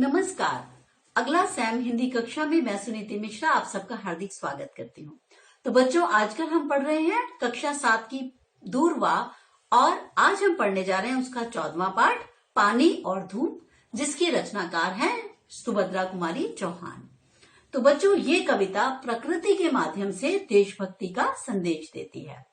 नमस्कार। अगला सैम हिंदी कक्षा में मैं सुनीति मिश्रा आप सबका हार्दिक स्वागत करती हूँ। तो बच्चों, आजकल हम पढ़ रहे हैं कक्षा 7 की दूरवा और आज हम पढ़ने जा रहे हैं उसका 14वां पाठ पानी और धूप, जिसकी रचनाकार हैं सुभद्रा कुमारी चौहान। तो बच्चों, ये कविता प्रकृति के माध्यम से देशभक्ति का संदेश देती है।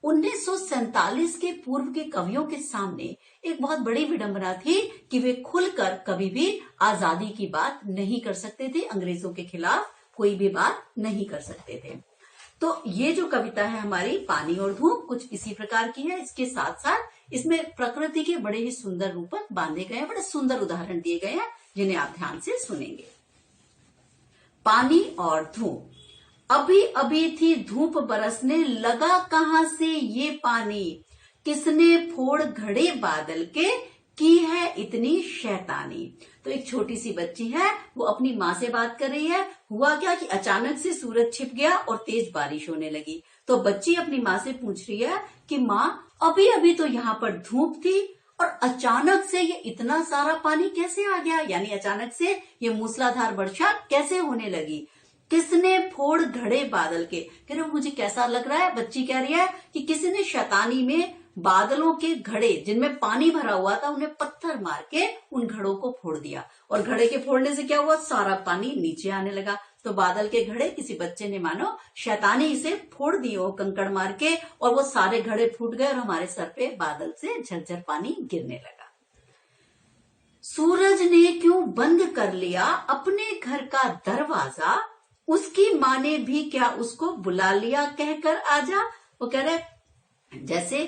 1947 के पूर्व के कवियों के सामने एक बहुत बड़ी विडंबना थी कि वे खुलकर कभी भी आजादी की बात नहीं कर सकते थे, अंग्रेजों के खिलाफ कोई भी बात नहीं कर सकते थे। तो ये जो कविता है हमारी पानी और धूप कुछ इसी प्रकार की है। इसके साथ साथ इसमें प्रकृति के बड़े ही सुंदर रूपक बांधे गए हैं, बड़े सुंदर उदाहरण दिए गए हैं जिन्हें आप ध्यान से सुनेंगे। पानी और धूप। अभी अभी थी धूप बरसने, लगा कहां से ये पानी, किसने फोड़ घड़े बादल के, की है इतनी शैतानी। तो एक छोटी सी बच्ची है, वो अपनी माँ से बात कर रही है। हुआ क्या कि अचानक से सूरज छिप गया और तेज बारिश होने लगी। तो बच्ची अपनी माँ से पूछ रही है कि माँ, अभी अभी तो यहाँ पर धूप थी और अचानक से ये इतना सारा पानी कैसे आ गया, यानी अचानक से ये मूसलाधार वर्षा कैसे होने लगी। किसने फोड़ घड़े बादल के, कह रहे मुझे कैसा लग रहा है, बच्ची कह रही है कि किसी ने शैतानी में बादलों के घड़े जिनमें पानी भरा हुआ था उन्हें पत्थर मार के उन घड़ों को फोड़ दिया, और घड़े के फोड़ने से क्या हुआ, सारा पानी नीचे आने लगा। तो बादल के घड़े किसी बच्चे ने मानो शैतानी से फोड़ दिए कंकड़ मार के, और वो सारे घड़े फूट गए और हमारे सर पे बादल से झरझर पानी गिरने लगा। सूरज ने क्यों बंद कर लिया अपने घर का दरवाजा, उसकी माँ ने भी क्या उसको बुला लिया कहकर आजा। वो कह रहे जैसे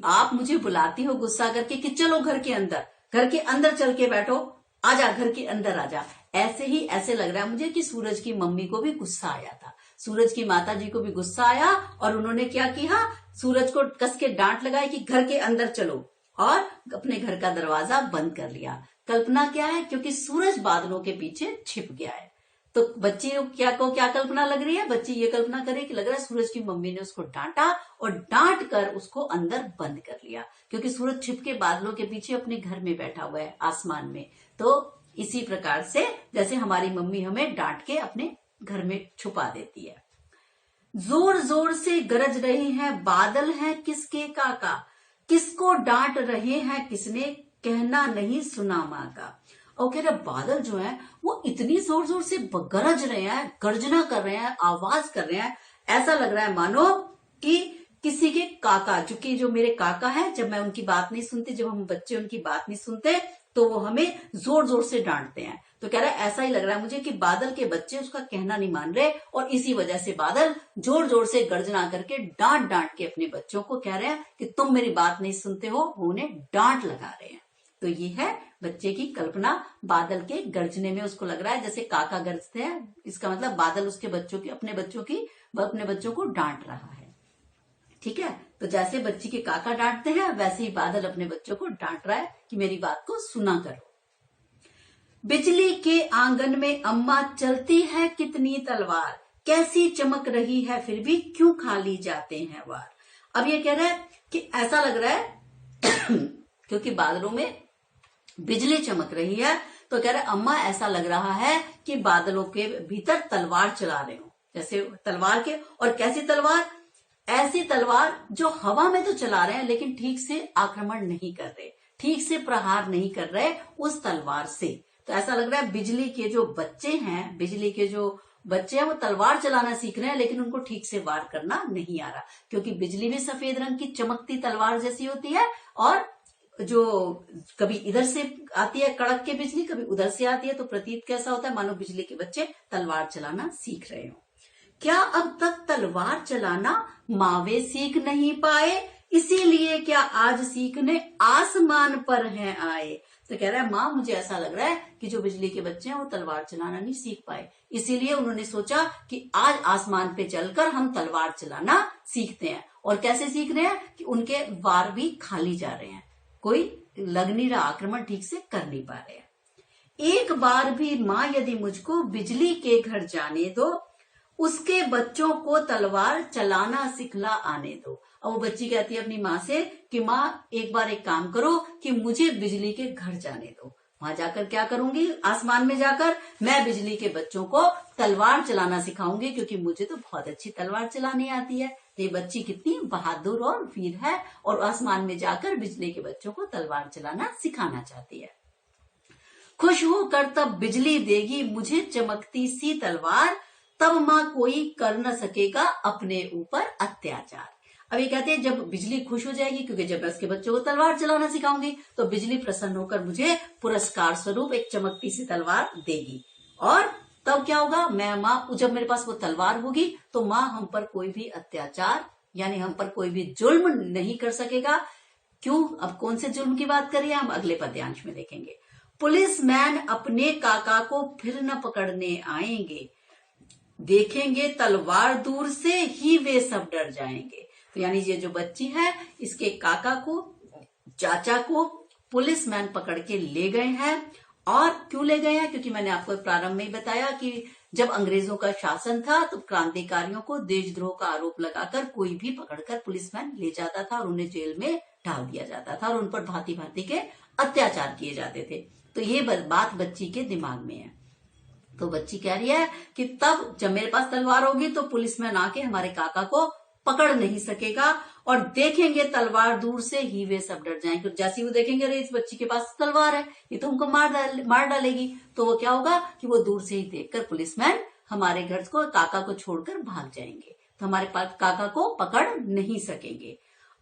आप मुझे बुलाती हो गुस्सा करके कि चलो घर के अंदर चल के बैठो, आजा घर के अंदर आजा, ऐसे ही ऐसे लग रहा है मुझे कि सूरज की मम्मी को भी गुस्सा आया था, सूरज की माता जी को भी गुस्सा आया और उन्होंने क्या किया, सूरज को कस के डांट लगाई कि घर के अंदर चलो, और अपने घर का दरवाजा बंद कर लिया। कल्पना क्या है, क्योंकि सूरज बादलों के पीछे छिप गया है। तो बच्ची को क्या कल्पना लग रही है, बच्ची ये कल्पना करे कि लग रहा है सूरज की मम्मी ने उसको डांटा और डांट कर उसको अंदर बंद कर लिया, क्योंकि सूरज छिप के बादलों के पीछे अपने घर में बैठा हुआ है आसमान में। तो इसी प्रकार से जैसे हमारी मम्मी हमें डांट के अपने घर में छुपा देती है। जोर जोर से गरज रहे हैं बादल हैं किसके काका, किसको डांट रहे हैं किसने, कहना नहीं सुना माँ का। और कह रहे बादल जो है वो इतनी जोर जोर से गरज रहे हैं, गर्जना कर रहे हैं, आवाज कर रहे हैं, ऐसा लग रहा है मानो कि किसी के काका, जो मेरे काका है, जब मैं उनकी बात नहीं सुनती, जब हम बच्चे उनकी बात नहीं सुनते तो वो हमें जोर जोर से डांटते हैं। तो कह रहा है ऐसा ही लग रहा है मुझे कि बादल के बच्चे उसका कहना नहीं मान रहे, और इसी वजह से बादल जोर जोर से गर्जना करके डांट डांट के अपने बच्चों को कह रहे हैं कि तुम मेरी बात नहीं सुनते हो, उन्हें डांट लगा रहे हैं। तो ये है बच्चे की कल्पना, बादल के गर्जने में उसको लग रहा है जैसे काका गरजते हैं, इसका मतलब बादल उसके अपने बच्चों को डांट रहा है। ठीक है, तो जैसे बच्ची के काका डांटते हैं वैसे ही बादल अपने बच्चों को डांट रहा है कि मेरी बात को सुना करो। बिजली के आंगन में अम्मा चलती है कितनी तलवार, कैसी चमक रही है फिर भी क्यों खाली जाते हैं वार। अब ये कह रहा है कि ऐसा लग रहा है क्योंकि बादलों में बिजली चमक रही है, तो कह रहे अम्मा ऐसा लग रहा है कि बादलों के भीतर तलवार चला रहे हो, जैसे तलवार के, और कैसी तलवार, ऐसी तलवार जो हवा में तो चला रहे हैं लेकिन ठीक से आक्रमण नहीं कर रहे, ठीक से प्रहार नहीं कर रहे उस तलवार से। तो ऐसा लग रहा है बिजली के जो बच्चे हैं वो तलवार चलाना सीख रहे हैं लेकिन उनको ठीक से वार करना नहीं आ रहा, क्योंकि बिजली भी सफेद रंग की चमकती तलवार जैसी होती है, और जो कभी इधर से आती है कड़क के बिजली, कभी उधर से आती है, तो प्रतीत कैसा होता है मानो बिजली के बच्चे तलवार चलाना सीख रहे हो। क्या अब तक तलवार चलाना मावे सीख नहीं पाए, इसीलिए क्या आज सीखने आसमान पर हैं आए। तो कह रहा है माँ मुझे ऐसा लग रहा है कि जो बिजली के बच्चे हैं वो तलवार चलाना नहीं सीख पाए, इसीलिए उन्होंने सोचा कि आज आसमान पे चलकर हम तलवार चलाना सीखते हैं। और कैसे सीख रहे हैं कि उनके वार भी खाली जा रहे हैं, कोई लग नहीं रहा, आक्रमण ठीक से कर नहीं पा रहे हैं। एक बार भी माँ यदि मुझको बिजली के घर जाने दो, उसके बच्चों को तलवार चलाना सिखला आने दो। अब वो बच्ची कहती है अपनी माँ से कि माँ एक बार एक काम करो कि मुझे बिजली के घर जाने दो। वहां जाकर क्या करूंगी, आसमान में जाकर मैं बिजली के बच्चों को तलवार चलाना सिखाऊंगी, क्योंकि मुझे तो बहुत अच्छी तलवार चलानी आती है। तो ये बच्ची कितनी बहादुर और वीर है और आसमान में जाकर बिजली के बच्चों को तलवार चलाना सिखाना चाहती है। खुश होकर तब बिजली देगी मुझे चमकती सी तलवार, तब मां कोई कर न सकेगा अपने ऊपर अत्याचार। अब ये कहते हैं जब बिजली खुश हो जाएगी, क्योंकि जब मैं उसके बच्चों को तलवार चलाना सिखाऊंगी तो बिजली प्रसन्न होकर मुझे पुरस्कार स्वरूप एक चमकती सी तलवार देगी। और तब क्या होगा, मैं माँ, जब मेरे पास वो तलवार होगी तो माँ हम पर कोई भी अत्याचार यानी हम पर कोई भी जुल्म नहीं कर सकेगा। क्यों, अब कौन से जुल्म की बात करिए हम अगले पद्यांश में देखेंगे। पुलिसमैन अपने काका को फिर न पकड़ने आएंगे, देखेंगे तलवार दूर से ही वे सब डर जाएंगे। तो यानी ये जो बच्ची है इसके काका को, चाचा को पुलिसमैन पकड़ के ले गए हैं। और क्यों ले गए हैं, क्योंकि मैंने आपको प्रारंभ में ही बताया कि जब अंग्रेजों का शासन था तो क्रांतिकारियों को देशद्रोह का आरोप लगाकर कोई भी पकड़कर पुलिसमैन ले जाता था और उन्हें जेल में डाल दिया जाता था और उन पर भांति भांति के अत्याचार किए जाते थे। तो ये बात बच्ची के दिमाग में है। तो बच्ची कह रही है कि तब जब मेरे पास तलवार होगी तो पुलिसमैन आके हमारे काका को पकड़ नहीं सकेगा और देखेंगे तलवार दूर से ही वे सब डर जाएंगे। जैसे वो देखेंगे अरे इस बच्ची के पास तलवार है, ये तो हमको मार डालेगी, तो वो क्या होगा कि वो दूर से ही देखकर पुलिसमैन हमारे घर को, काका को छोड़कर भाग जाएंगे, तो हमारे पास काका को पकड़ नहीं सकेंगे।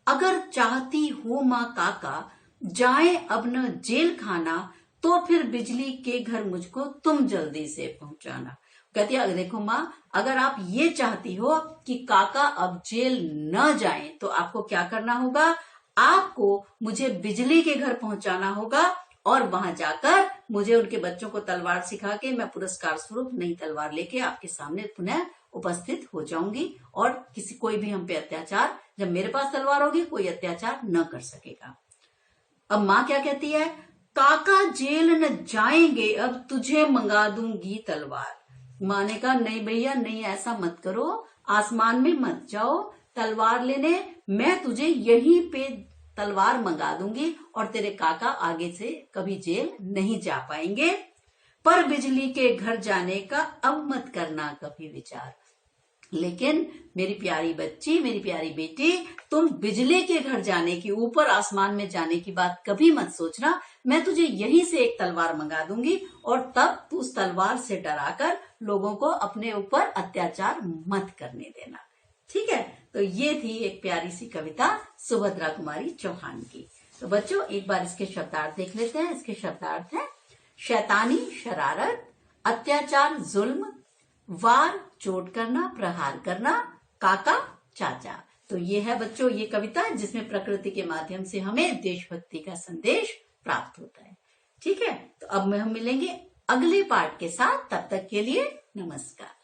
अगर चाहती हो माँ काका जाए अब न जेल खाना, तो फिर बिजली के घर मुझको तुम जल्दी से पहुंचाना। कहती है देखो माँ, अगर आप ये चाहती हो कि काका अब जेल न जाए तो आपको क्या करना होगा, आपको मुझे बिजली के घर पहुंचाना होगा और वहां जाकर मुझे उनके बच्चों को तलवार सिखा के मैं पुरस्कार स्वरूप नई तलवार लेके आपके सामने पुनः उपस्थित हो जाऊंगी और कोई भी हम पे अत्याचार, जब मेरे पास तलवार होगी कोई अत्याचार न कर सकेगा। अब माँ क्या कहती है, काका जेल न जाएंगे अब तुझे मंगा दूंगी तलवार। माँ ने कहा नहीं भैया नहीं, ऐसा मत करो, आसमान में मत जाओ तलवार लेने, मैं तुझे यहीं पे तलवार मंगा दूंगी और तेरे काका आगे से कभी जेल नहीं जा पाएंगे। पर बिजली के घर जाने का अब मत करना कभी विचार। लेकिन मेरी प्यारी बच्ची, मेरी प्यारी बेटी, तुम बिजली के घर जाने की, ऊपर आसमान में जाने की बात कभी मत सोचना। मैं तुझे यहीं से एक तलवार मंगा दूंगी और तब तू उस तलवार से डराकर लोगों को अपने ऊपर अत्याचार मत करने देना। ठीक है, तो ये थी एक प्यारी सी कविता सुभद्रा कुमारी चौहान की। तो बच्चों एक बार इसके शब्दार्थ देख लेते हैं। इसके शब्दार्थ है शैतानी शरारत, अत्याचार जुल्म, वार चोट करना प्रहार करना, काका चाचा। तो ये है बच्चों ये कविता जिसमें प्रकृति के माध्यम से हमें देशभक्ति का संदेश प्राप्त होता है। ठीक है, तो अब हम मिलेंगे अगले पार्ट के साथ, तब तक के लिए नमस्कार।